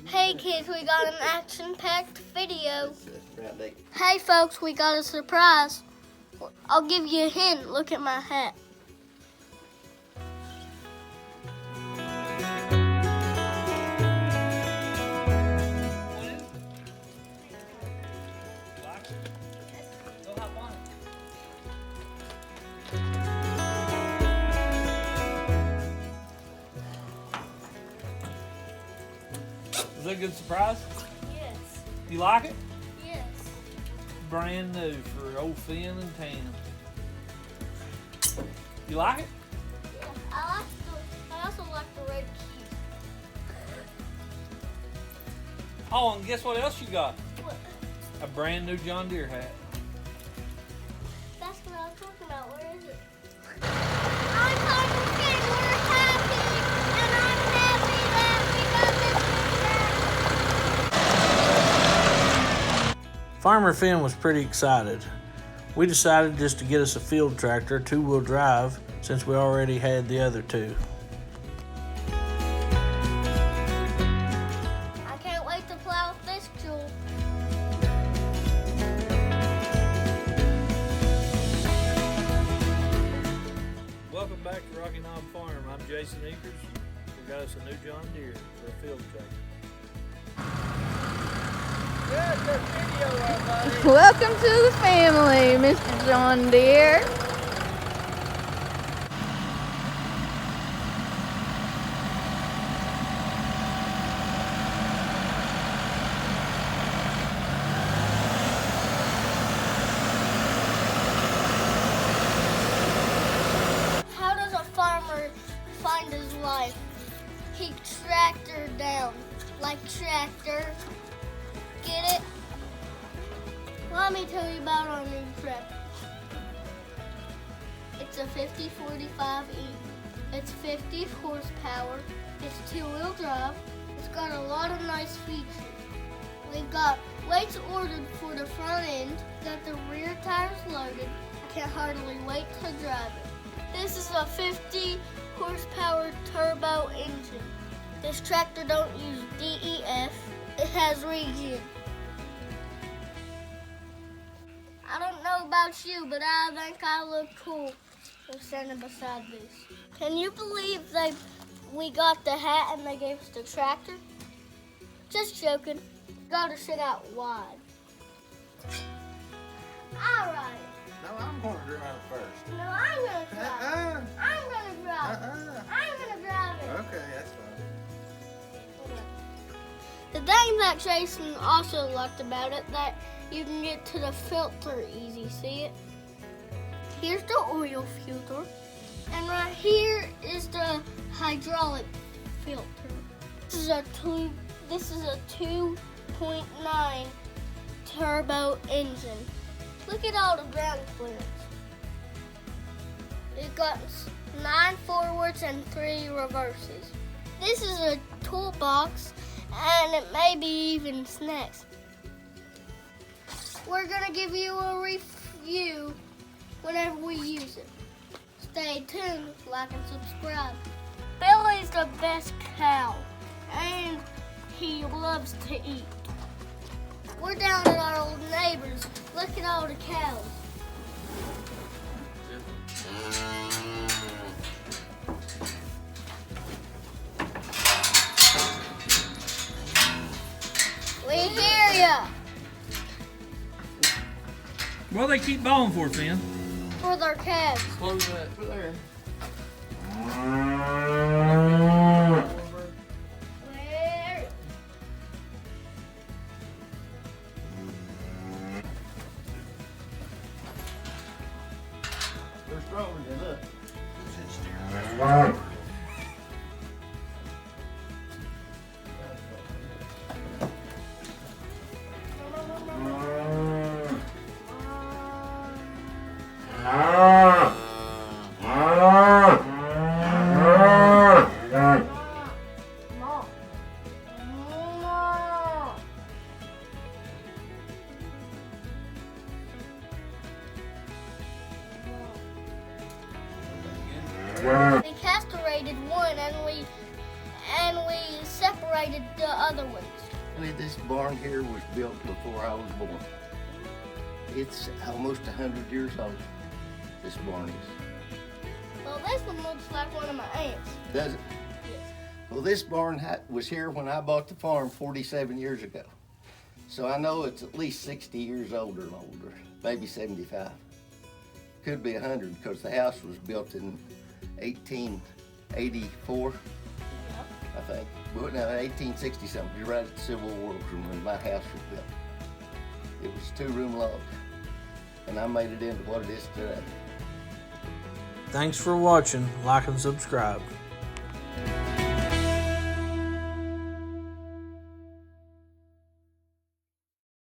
Hey kids, we got an action-packed video. Hey folks, we got a surprise. I'll give you a hint. Look at my hat. Was that a good surprise? Yes. You like it? Yes. Brand new for old Finn and Tam. You like it? Yeah. I also like the red key. Oh, and guess what else you got? What? A brand new John Deere hat. That's what I was talking about. Where is it? I'm Farmer Finn. We're happy, and I'm happy that we got this new hat. Farmer Finn was pretty excited. We decided just to get us a field tractor, two-wheel drive, since we already had the other two. I can't wait to plow with this tool. Welcome back to Rocky Knob Farm. I'm Jason Akers. We got us a new John Deere for a field tractor. Welcome to the family, Mr. John Deere. How does a farmer find his life? He tractor down, like tractor. Get it? Let me tell you about our new tractor. It's a 5045E. It's 50 horsepower. It's two-wheel drive. It's got a lot of nice features. We've got weights ordered for the front end. Got the rear tires loaded. I can hardly wait to drive it. This is a 50 horsepower turbo engine. This tractor don't use DEF. It has regen. I don't know about you, but I think I look cool standing beside this. Can you believe we got the hat and they gave us the tractor? Just joking. Gotta sit out wide. All right. No, I'm going to drive first. No, I'm gonna drive. I'm gonna drive. I'm gonna drive it. Okay, that's fine. The thing that Jason also liked about it, that you can get to the filter easy, see it? Here's the oil filter, and right here is the hydraulic filter. This is a 2.9 turbo engine. Look at all the ground clearance. It got 9 forwards and 3 reverses. This is a toolbox, and it may be even snacks. We're gonna give you a review whenever we use it. Stay tuned, like and subscribe. Billy's the best cow, and he loves to eat. We're down at our old neighbors. Look at all the cows. We hear ya. Well, they keep bawling for, Finn. For their calves. Close that. Put there. Where? They're stronger than us. We castrated one, and we separated the other ones. This barn here was built before I was born. It's almost 100 years old, this barn is. Well, this one looks like one of my aunts. Does it? Yes. Well, this barn was here when I bought the farm 47 years ago. So I know it's at least 60 years older and older, maybe 75. Could be 100 because the house was built in 1884, I think. Well, no, 1860 something. You're right at the Civil War when my house was built. It was 2-room log, and I made it into what it is today. Thanks for watching. Like and subscribe.